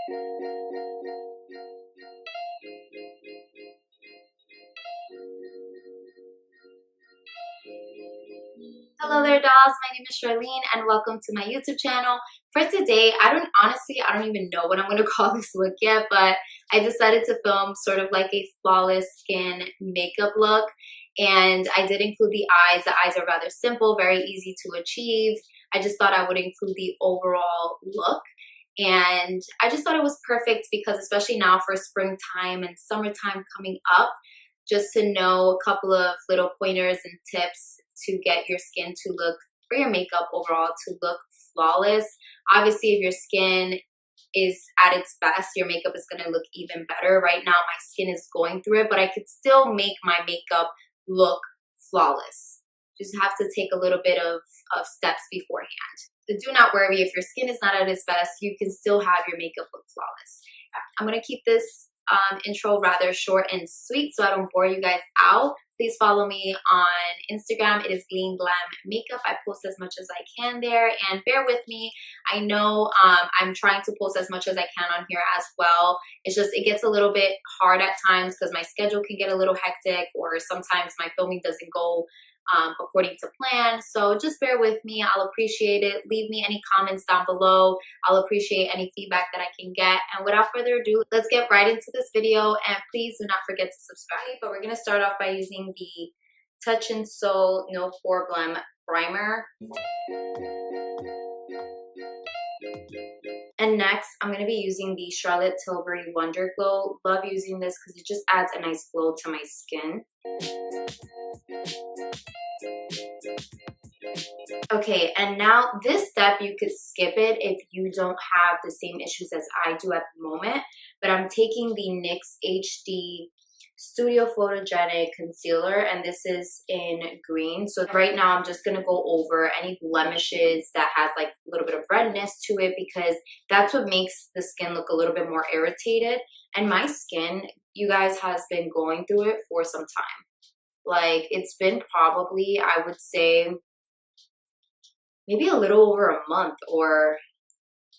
Hello there dolls, my name is Sharlene and welcome to my YouTube channel. For today, I don't even know what I'm going to call this look yet, but I decided to film sort of like a flawless skin makeup look, and I did include the eyes. The eyes are rather simple, very easy to achieve. I just thought I would include the overall look, and I just thought it was perfect because especially now for springtime and summertime coming up, just to know a couple of little pointers and tips to get your skin to look, for your makeup overall to look flawless. Obviously, if your skin is at its best, your makeup is going to look even better. Right now, my skin is going through it, but I could still make my makeup look flawless. Just have to take a little bit of steps beforehand. So do not worry if your skin is not at its best, you can still have your makeup look flawless. I'm going to keep this intro rather short and sweet so I don't bore you guys out. Please follow me on Instagram. It is Lean Glam Makeup. I post as much as I can there, and bear with me. I know I'm trying to post as much as I can on here as well. It's just, it gets a little bit hard at times because my schedule can get a little hectic, or sometimes my filming doesn't go according to plan. So just bear with me. I'll appreciate it. Leave me any comments down below. I'll appreciate any feedback that I can get. And without further ado, let's get right into this video. And please do not forget to subscribe. But we're going to start off by using the Touch and Soul No Pore Blem Primer. And next, I'm going to be using the Charlotte Tilbury Wonder Glow. Love using this because it just adds a nice glow to my skin. Okay, and now this step, you could skip it if you don't have the same issues as I do at the moment. But I'm taking the NYX HD Studio Photogenic Concealer, and this is in green. So right now I'm just going to go over any blemishes that has like a little bit of redness to it, because that's what makes the skin look a little bit more irritated. And my skin, you guys, has been going through it for some time. Like, it's been probably, I would say, maybe a little over a month, or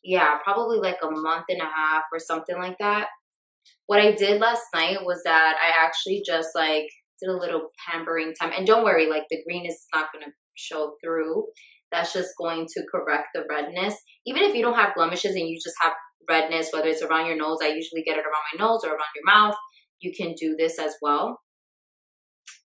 yeah, probably like a month and a half or something like that. What I did last night was that I actually just like did a little pampering time. And don't worry, like the green is not going to show through. That's just going to correct the redness. Even if you don't have blemishes and you just have redness, whether it's around your nose, I usually get it around my nose or around your mouth, you can do this as well.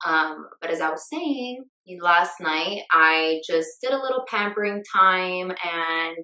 But as I was saying, last night I just did a little pampering time and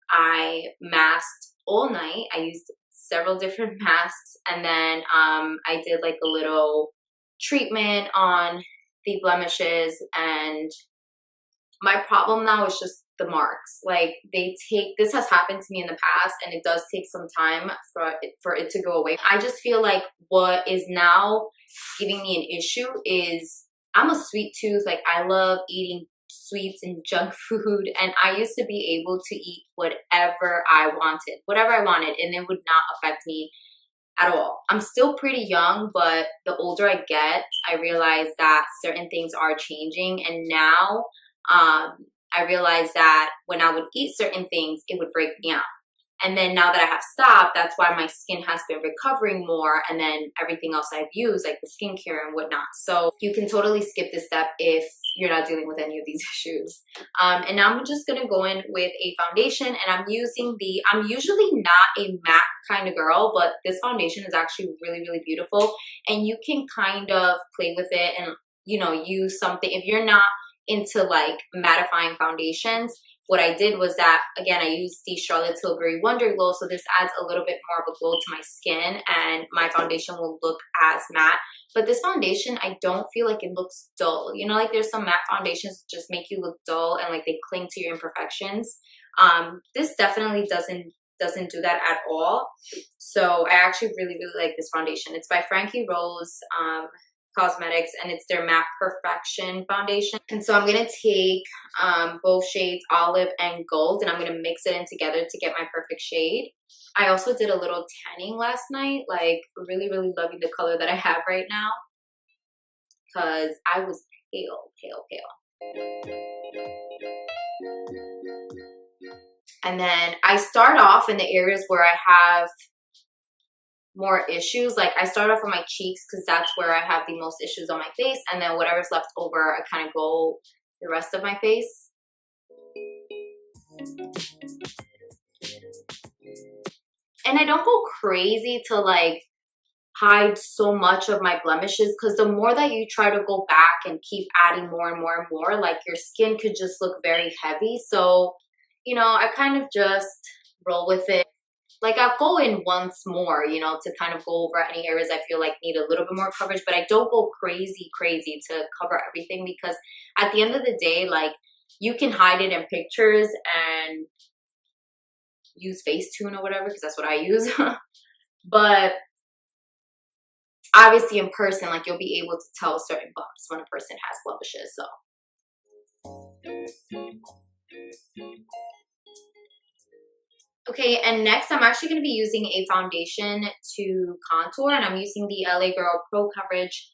I masked all night. I used several different masks, and then I did like a little treatment on the blemishes. And my problem now is just the marks. Like, this has happened to me in the past, and it does take some time for it to go away. I just feel like what is now giving me an issue is I'm a sweet tooth. Like, I love eating sweets and junk food, and I used to be able to eat whatever I wanted, and it would not affect me at all. I'm still pretty young, but the older I get, I realize that certain things are changing, and now I realize that when I would eat certain things, it would break me out. And then now that I have stopped, that's why my skin has been recovering more, and then everything else I've used, like the skincare and whatnot. So you can totally skip this step if you're not dealing with any of these issues. And now I'm just gonna go in with a foundation, and I'm usually not a matte kind of girl, but this foundation is actually really, really beautiful. And you can kind of play with it and, you know, use something. If you're not into like mattifying foundations, what I did was that, again, I used the Charlotte Tilbury Wonder Glow, so this adds a little bit more of a glow to my skin, and my foundation will look as matte. But this foundation, I don't feel like it looks dull. You know, like there's some matte foundations that just make you look dull and like they cling to your imperfections. This definitely doesn't do that at all. So I actually really, really like this foundation. It's by Frankie Cosmetics, and it's their Matte Perfection foundation. And so I'm gonna take both shades, olive and gold, and I'm gonna mix it in together to get my perfect shade. I also did a little tanning last night, like really, really loving the color that I have right now, because I was pale. And then I start off in the areas where I have more issues. Like I start off with my cheeks because that's where I have the most issues on my face. And then whatever's left over, I kind of go the rest of my face. And I don't go crazy to like hide so much of my blemishes, because the more that you try to go back and keep adding more and more and more, like your skin could just look very heavy. So, you know, I kind of just roll with it. Like I'll go in once more, you know, to kind of go over any areas I feel like need a little bit more coverage, but I don't go crazy to cover everything, because at the end of the day, like you can hide it in pictures and use Facetune or whatever, because that's what I use. But obviously in person, like you'll be able to tell certain bumps when a person has blemishes. So okay, and next I'm actually going to be using a foundation to contour, and I'm using the LA Girl Pro Coverage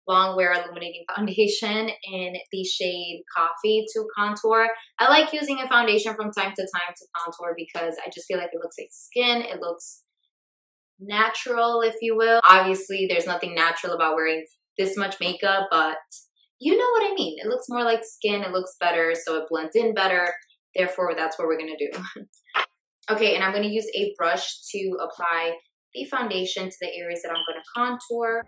Long Wear Illuminating Foundation in the shade Coffee to contour. I like using a foundation from time to time to contour because I just feel like it looks like skin. It looks natural, if you will. Obviously, there's nothing natural about wearing this much makeup, but you know what I mean. It looks more like skin. It looks better, so it blends in better. Therefore, that's what we're going to do. Okay, and I'm going to use a brush to apply the foundation to the areas that I'm going to contour.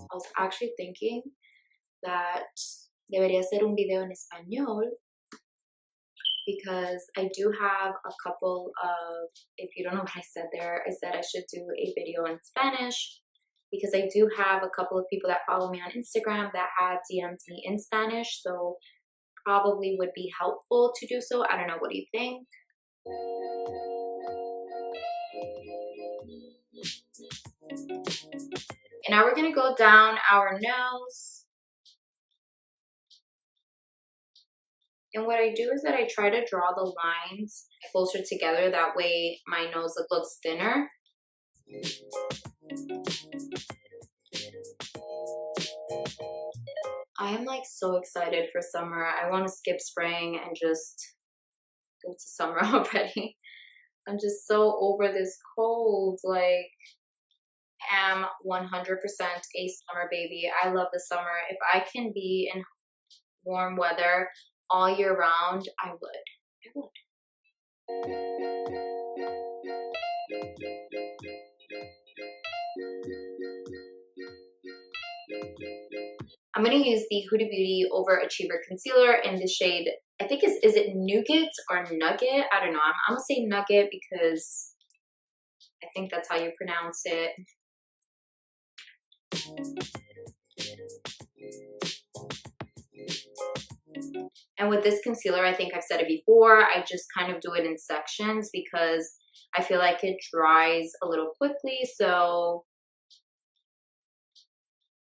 I was actually thinking that debería hacer un video en español, because I do have a couple of, if you don't know what I said there, I said I should do a video in Spanish, because I do have a couple of people that follow me on Instagram that have DM'd me in Spanish, so probably would be helpful to do so. I don't know, what do you think? And now we're going to go down our nose. And what I do is that I try to draw the lines closer together. That way my nose looks thinner. I am like so excited for summer. I want to skip spring and just go to summer already. I'm just so over this cold. Like, am 100% a summer baby. I love the summer. If I can be in warm weather all year round, I would. I would. I'm going to use the Huda Beauty Overachiever Concealer in the shade, I think is it Nougat or Nugget? I don't know. I'm going to say Nugget because I think that's how you pronounce it. And with this concealer, I think I've said it before, I just kind of do it in sections because I feel like it dries a little quickly, so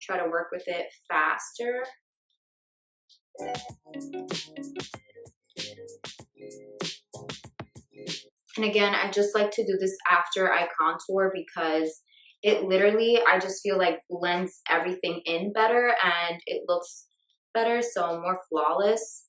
try to work with it faster. And again, I just like to do this after I contour because it literally, I just feel like blends everything in better and it looks better, so more flawless.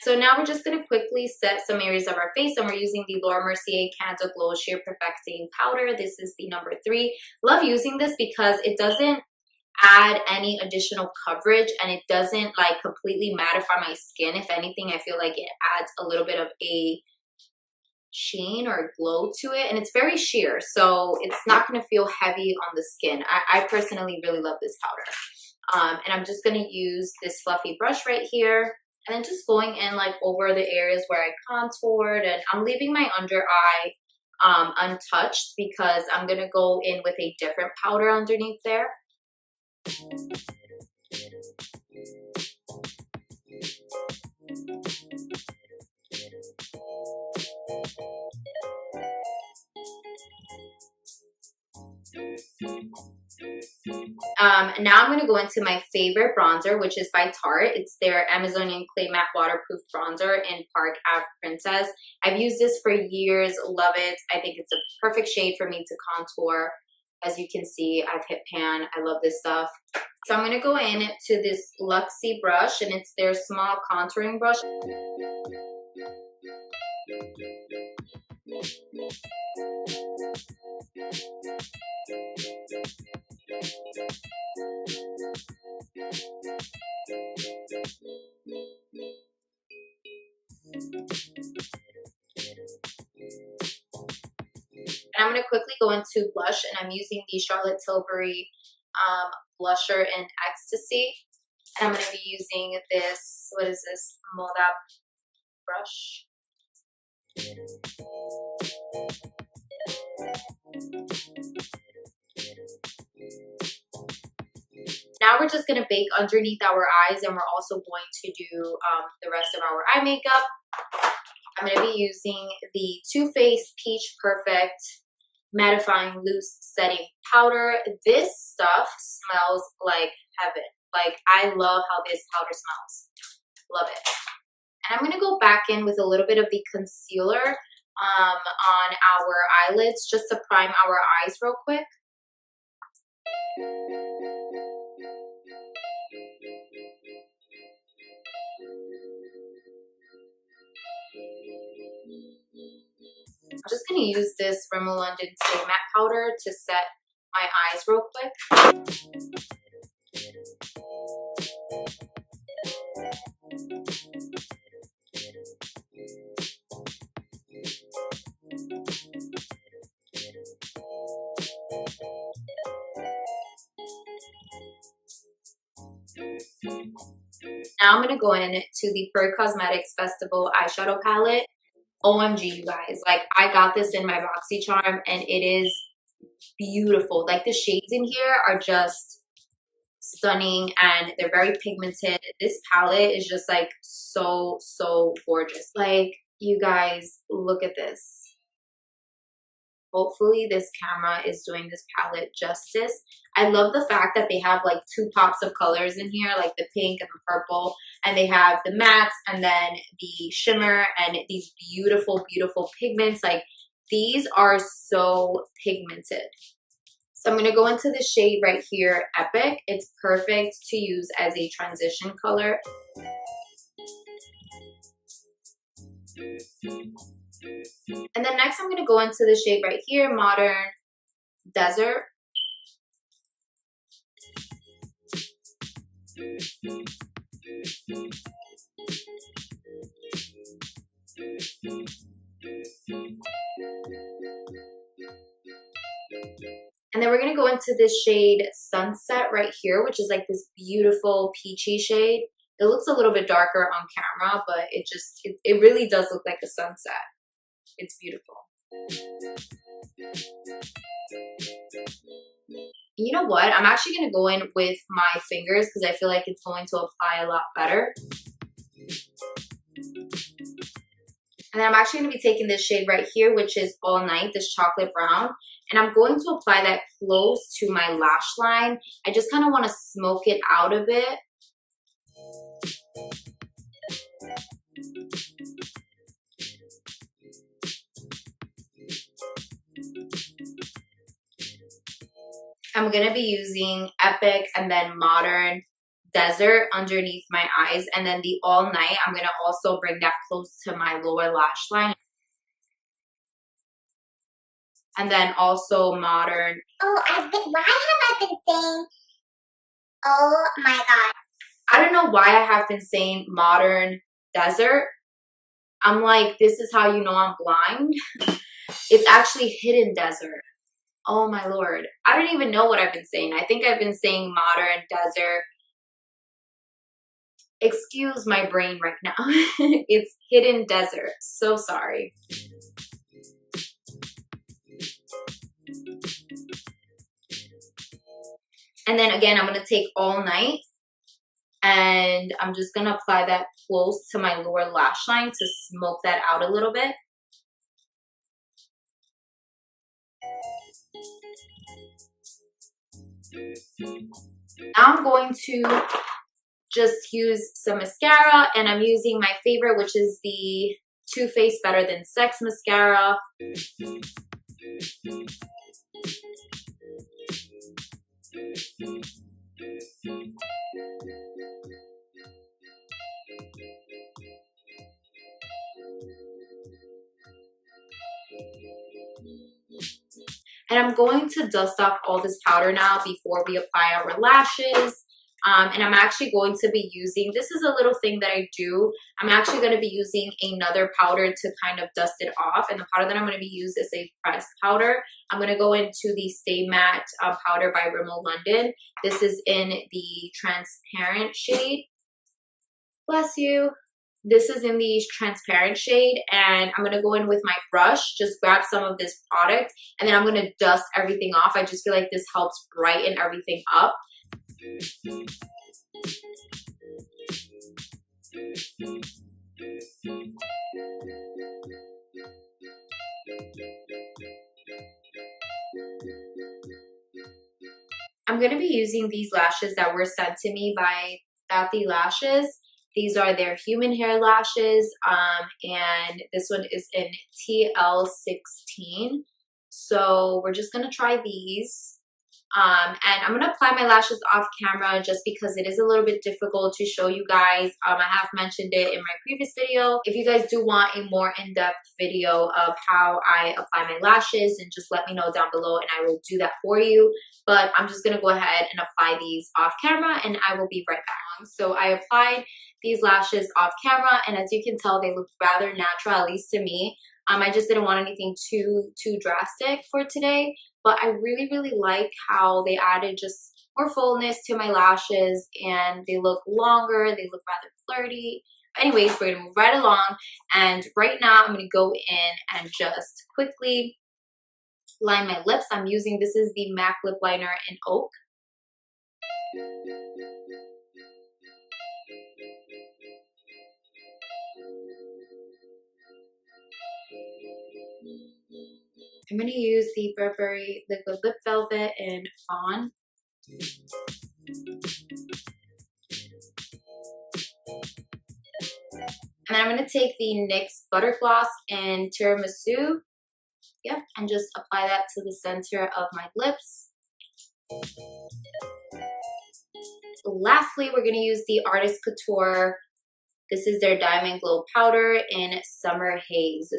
So now we're just going to quickly set some areas of our face, and we're using the Laura Mercier Candleglow Sheer Perfecting Powder. This is the number 3. Love using this because it doesn't add any additional coverage and it doesn't like completely mattify my skin. If anything, I feel like it adds a little bit of a sheen or glow to it, and it's very sheer, so it's not going to feel heavy on the skin. I personally really love this powder. And I'm just going to use this fluffy brush right here. And then just going in like over the areas where I contoured, and I'm leaving my under eye untouched because I'm gonna go in with a different powder underneath there. Now I'm going to go into my favorite bronzer, which is by Tarte. It's their Amazonian Clay Matte Waterproof Bronzer in Park Ave Princess. I've used this for years, love it. I think it's a perfect shade for me to contour. As you can see, I've hit pan. I love this stuff. So I'm going to go in to this Luxie brush, and it's their small contouring brush. And I'm going to quickly go into blush, and I'm using the Charlotte Tilbury blusher in Ecstasy. And I'm going to be using this, what is this, Nougat brush. Now we're just going to bake underneath our eyes, and we're also going to do the rest of our eye makeup. I'm going to be using the Too Faced Peach Perfect Mattifying Loose Setting Powder. This stuff smells like heaven. Like, I love how this powder smells. Love it. And I'm going to go back in with a little bit of the concealer on our eyelids just to prime our eyes real quick. I'm just going to use this Rimmel London Stay Matte Powder to set my eyes real quick. Now I'm going to go in to the Pure Cosmetics Festival eyeshadow palette. OMG, you guys. Like, I got this in my BoxyCharm, and it is beautiful. Like, the shades in here are just stunning, and they're very pigmented. This palette is just, like, so gorgeous. Like, you guys, look at this. Hopefully this camera is doing this palette justice. I love the fact that they have like 2 pops of colors in here, like the pink and the purple, and they have the mattes and then the shimmer and these beautiful pigments. Like, these are so pigmented. So I'm going to go into the shade right here, Epic. It's perfect to use as a transition color. And then next I'm going to go into the shade right here, Modern Desert. And then we're going to go into this shade Sunset right here, which is like this beautiful peachy shade. It looks a little bit darker on camera, but it really does look like a sunset. It's beautiful. You know what? I'm actually going to go in with my fingers because I feel like it's going to apply a lot better. And then I'm actually going to be taking this shade right here, which is All Night, this chocolate brown. And I'm going to apply that close to my lash line. I just kind of want to smoke it out a bit. I'm going to be using Epic and then Modern Desert underneath my eyes. And then the All Night, I'm going to also bring that close to my lower lash line. And then also Modern. Oh, why have I been saying, oh my God. I don't know why I have been saying Modern Desert. I'm like, this is how you know I'm blind. It's actually Hidden Desert. Oh my Lord. I don't even know what I've been saying. I think I've been saying Modern Desert. Excuse my brain right now. It's hidden desert. So sorry. And then again, I'm going to take All Night. And I'm just going to apply that close to my lower lash line to smoke that out a little bit. Now I'm going to just use some mascara, and I'm using my favorite, which is the Too Faced Better Than Sex mascara. And I'm going to dust off all this powder now before we apply our lashes. And I'm actually going to be using, this is a little thing that I do. I'm actually going to be using another powder to kind of dust it off. And the powder that I'm going to be using is a pressed powder. I'm going to go into the Stay Matte powder by Rimmel London. This is in the transparent shade. Bless you. This is in the transparent shade, and I'm going to go in with my brush, just grab some of this product, and then I'm going to dust everything off. I just feel like this helps brighten everything up. I'm going to be using these lashes that were sent to me by Tatti Lashes. These are their human hair lashes, and this one is in TL16. So we're just gonna try these. And I'm gonna apply my lashes off camera just because it is a little bit difficult to show you guys. I have mentioned it in my previous video. If you guys do want a more in-depth video of how I apply my lashes, and just let me know down below and I will do that for you. But I'm just gonna go ahead and apply these off camera, and I will be right back. So I applied these lashes off camera, and as you can tell, they look rather natural, at least to me. I just didn't want anything too drastic for today, but I really like how they added just more fullness to my lashes, and they look longer, they look rather flirty. Anyways, we're gonna move right along, and right now I'm gonna go in and just quickly line my lips. I'm using, this is the MAC lip liner in Oak. I'm going to use the Burberry Liquid Lip Velvet in Fawn. And then I'm going to take the NYX Butter Gloss in Tiramisu. Yep, and just apply that to the center of my lips. Lastly, we're going to use the Artist Couture. This is their Diamond Glow Powder in Summer Haze.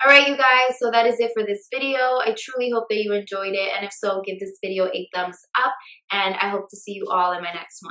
Alright you guys, so that is it for this video. I truly hope that you enjoyed it, and if so, give this video a thumbs up, and I hope to see you all in my next one.